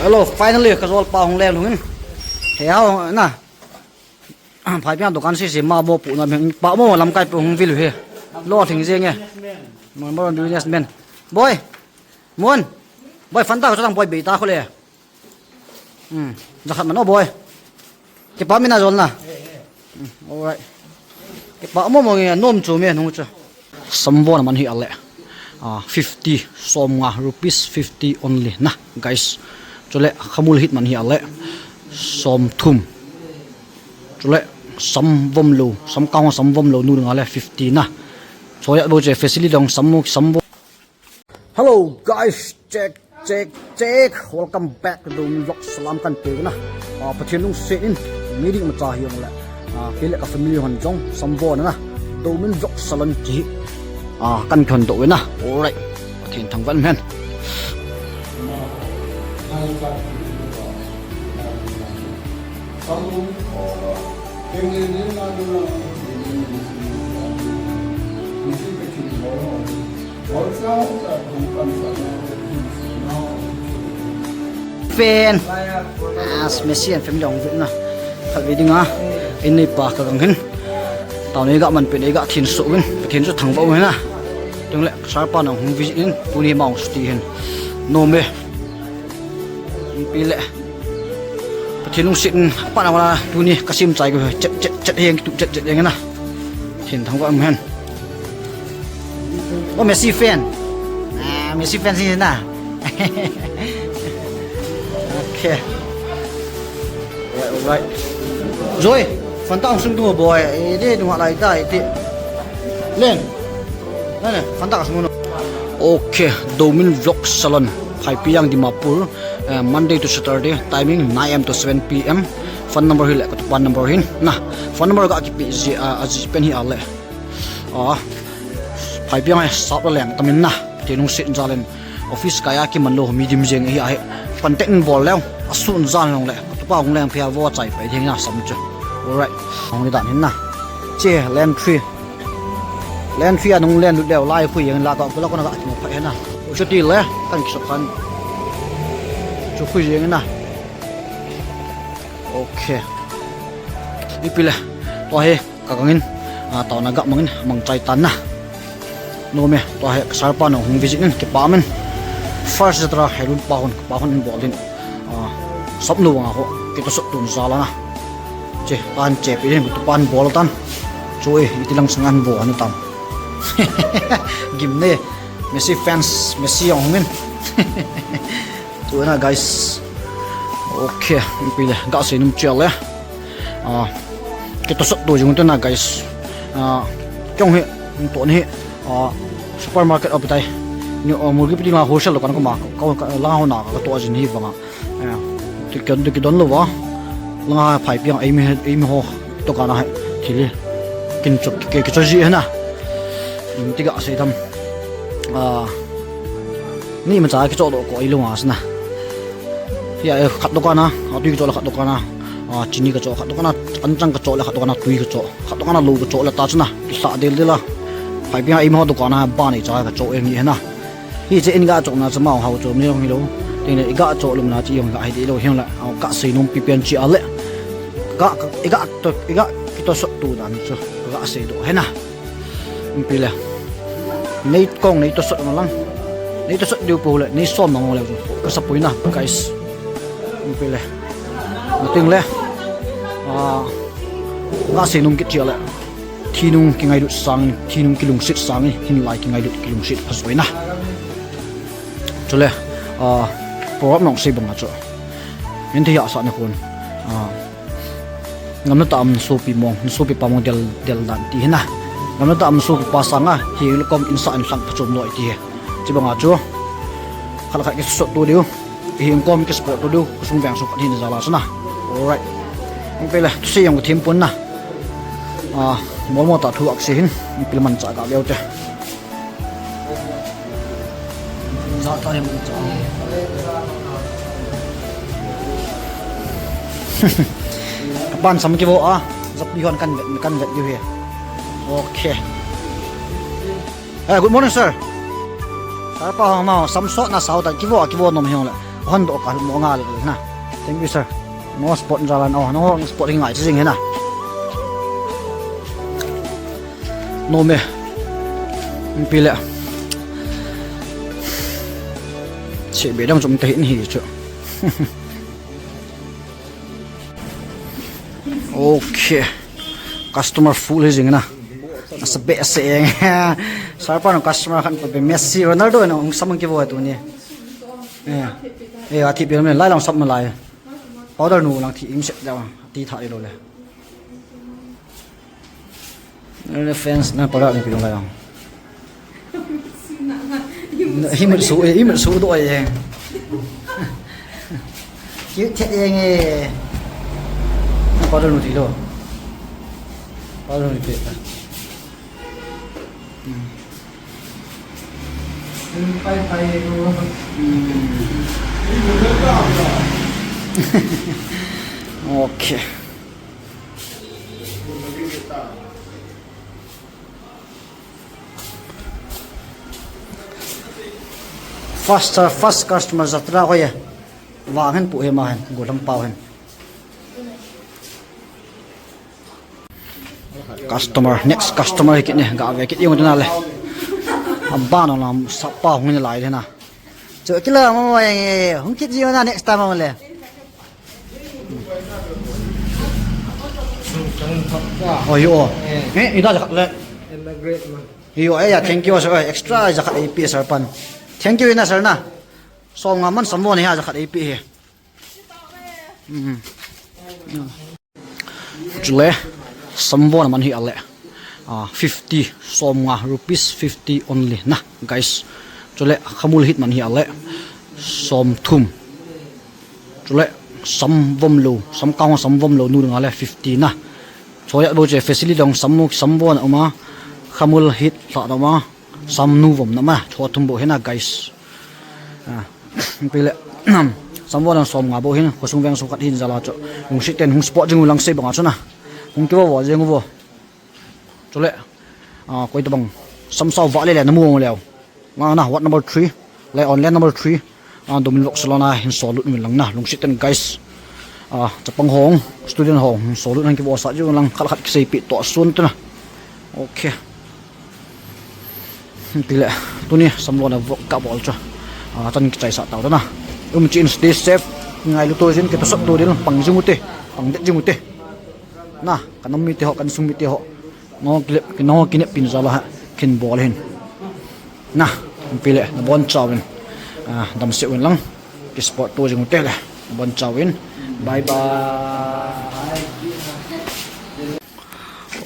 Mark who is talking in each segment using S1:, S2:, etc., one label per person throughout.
S1: Hello, finally kasol pa hong lem lungin. Heo na. Phai pian dukan si ma bo pu na pa mo lam kai pu hong vil he. Lo thing je nge. Mon bon businessman. Boy. Mon. Boy fan ta cho tang boy be ta khole. Zakhat man boy. Ke pa mina zol na. Alright. Ke pa mo mo nge nom chu me nong chu. Sambo na man hi ale. 50 som nga rupees 50 only na guys. Chole khamul hit man hi ale som thum chole sam vom lo sam kaung sam vom lo nu ngale 50 na choya bo je facility dong samuk sambo. Hello guys, check welcome back to the vlog. Salam kan pe na pathian lung se in meeting ma cha hi ngala kile ka family han jong sambo na domin vlog salon chi kan thon do na. Alright, pathian thang van men fan as Messi and family dong na thật vì dinga in này pa ka gang hin tao này gạ mình pe này gạ thiên số hin thiên số thằng vâu hin na tung lệ sar pa nong hung visit in puni mau sti hin no me pi lệ thiên lung sit pa na wala puni kasim chai ko chat heng tu chat heng na thiên thằng vâu hin oh Messi fan Messi fan sih na. Okay. Right. Rồi, phần tao sung tu boy, ini dua lagi dah itu. Len. Mana? Phần tao sung. Okay, Domin Vlog Salon, Phai Piang Dimapur, Monday to Saturday, timing 9 am to 7 p.m. Phone number hi lek phone number hin. Nah, phone number ga ki pi aji pen hi ale. Phai Piang sap la leng tamin na. Tinung sit jalen office kaya ki manlo medium jeng hi ai content bol lew asun jan long le pa hong leng phia wo chai pai theng na sam chu. Alright, hong ni dan hin na che land tree anung land lu lew lai phu yeng la ka ko na ga mo phai na o chu ti le kan ki kan chu phu yeng na. Okay, ipile to he ka gangin taw na ga mangin mang chai tan na no me to he sarpa no hung visit in ke pa men first tra herun pa hon bolin sop nu nga ho ke to so tun sala na che pan che pi hen to pan bol tan choi itilang sangan bo ani tam gimne Messi fans Messi ong men to na guys. Okay, pi le ga se num chel le ke to so to jung to na guys kyong he to ni supermarket up tai ni murgi piti ma wholesale kan ko ma ko la ho na ka to ajin hi banga ti don lo wa la phai piang ai mi ho to kana hai thili kin chok ke choji na ti ga se dam ni ma cha ki cho do ko ai lo wa sna ya khat do kana atu ki cho la khat do kana chini ka cho khat do kana anchang ka cho la khat do kana tui ka cho khat do kana lo ka cho la ta chna ki sa del de la phai piang ai mo do kana ba ni cha ka cho em ni na hi che in ga cho na cha mau hau cho mi long hi lo tin ne ga cho lum na chi yong ga ai de lo hiang la ka sei num pi pian chi ale ga ki to so tu dan cho ga sei do he na pi le nei kong nei to so ma lang nei to so diu pu le nei som ma le ka sa pui na guys pi le ma ting le ga sei num ki chi ale thinung ki ngai lut sang thinung ki lung sit sang hin lai ki ngai lut ki lung sit phasoi na chole program nong sei banga cho min thi ya sa na kun ngam na tam so pi mong so pi pamong del dan ti na ngam na tam so pa sanga hi kom insa an sang phachom noi ti chi banga cho khala kha ki so tu diu hi kom ki sport tu diu kusung wang so hin za la sana. Alright, pele tu sei yang thim pun na mo ta thu ak sin implement cha ga leu te za ta hem cha ban sam ki bo zap bi hon kan vet you here. Okay, good morning sir. Sar pa hong mau sam so na sao ta ki bo nom hiong la hon do ka mo nga le na thank you sir no spot jalan oh no spot ngai chi jing he na no me pile chị bị đông chúng ta hiện hỉ chứ ok customer full hay gì na sẽ bé sẽ sao pa nó customer kan pe Messi Ronaldo nó ông samang kibo tu ni thì bây giờ lại lòng sắp mà lại order nu lang thì im sẽ đâu tí thải rồi này fans na para ni pilong lang himut su đôi em chứ chết em nghe có đâu thì đâu có đâu thì bay luôn ok first customer zatra ko ye wangen pu he man golam pau hen next customer ki ne ga ve ki yong na le amba no lam sapa hung lai le na cho ki la mo ye hung ki ji na next time mo le oh yo ida ja le yo ya thank you sir extra ja ka ap sir pan thank you na sir na so nga man sammo ne ha ja ka ap he jule sambo na man hi ale 50 somnga rupees 50 only na guys jule khamul hit man hi ale som thum jule samvom lo samkaw samvom lo nu ngale 50 na choya bo je facility dong sambo na ma khamul hit ta da ma sam nu vom na ma thothum bo hena guys pile sambo na som nga bo hin khosung veng su khat hin jala cho hung si ten hung sport jing ulang se banga chona hung ke bo jeng bo chole koi to bang sam saw wa le le na mu lew nga na what number 3 le on lane number 3 domin lok salona hin solut min lang na lung si ten guys chapang hong student hong solut han ke bo sa ju lang khal khat ke sei pi to sun tu na okay pile tuni samlo na vok ka bol cho tan chai sa taw na chin stay safe ngai lu to jin ke to sap to din pang jimute pang de jimute na kanam mi te ho kan sum mi te ho no clip no kine pin zala ha kin bol hin na pile na bon chawin dam se wen lang ki sport to jimute la bon chawin bye bye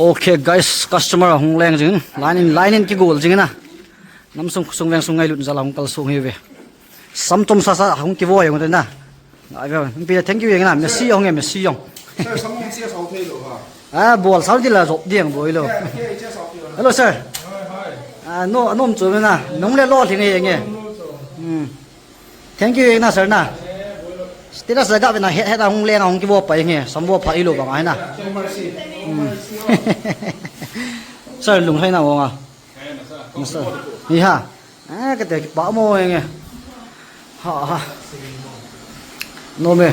S1: okay guys customer hong leng jing line in ki gol jing na nam sung veng sung ngai lut zala hong kal sung he ve sam tom sa hong ki voi ngoi na ai ve pi thank you yeng na Messi yong em Messi yong
S2: sir samong chia sau thei lo ha
S1: bol sao di la rop dieng boi lo hello sir no nom chu na nong le lo thing yeng ye thank you yeng na sir na status ga na he da hong le na hong ki bo pa yeng ye sam bo pha i lo bang ai na sir lung hai na wo nga sir ni ha cái te ba mo yeng ye ha no me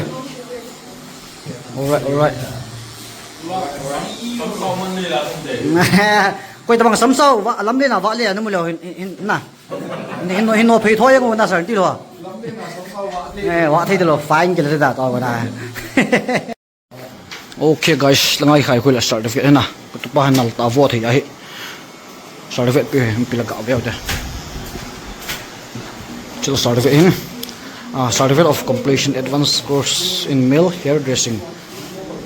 S1: all right quay tao bằng sắm sâu vợ lắm bên nào vợ liền nó mới liều na hình nó phê thôi nhưng mà na sợ tí rồi vợ thấy được phải anh kia là thế tao mà okay guys lang ai khai khui là certificate na tụi ba nal ta vô thì ai certificate pe là gạo béo đây chilo certificate certificate of completion advanced course in male hairdressing.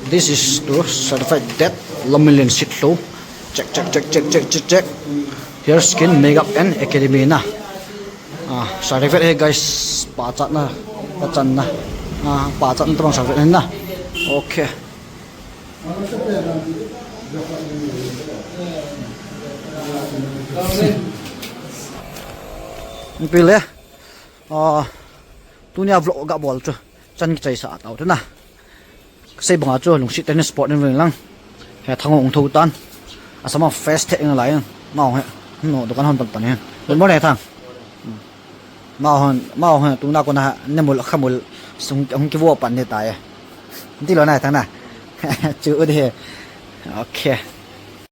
S1: This is to certified that Lamilin Sitlo. Check. Hair skin makeup and academy na. Certificate hey guys, pachat na. Pachan na tong certificate na. Okay. Pile tunia vlog gak bol chu chan chai sa tau tu na sei banga chu lung sit tennis sport nen lang he thang ong thu tan asama fast te eng lai no he no dokan hon pan pan he bon mo ne thang mau hon tung na ko na nemul khamul sung hong ki wo pan ne ta ya ti lo na thang na chu de okay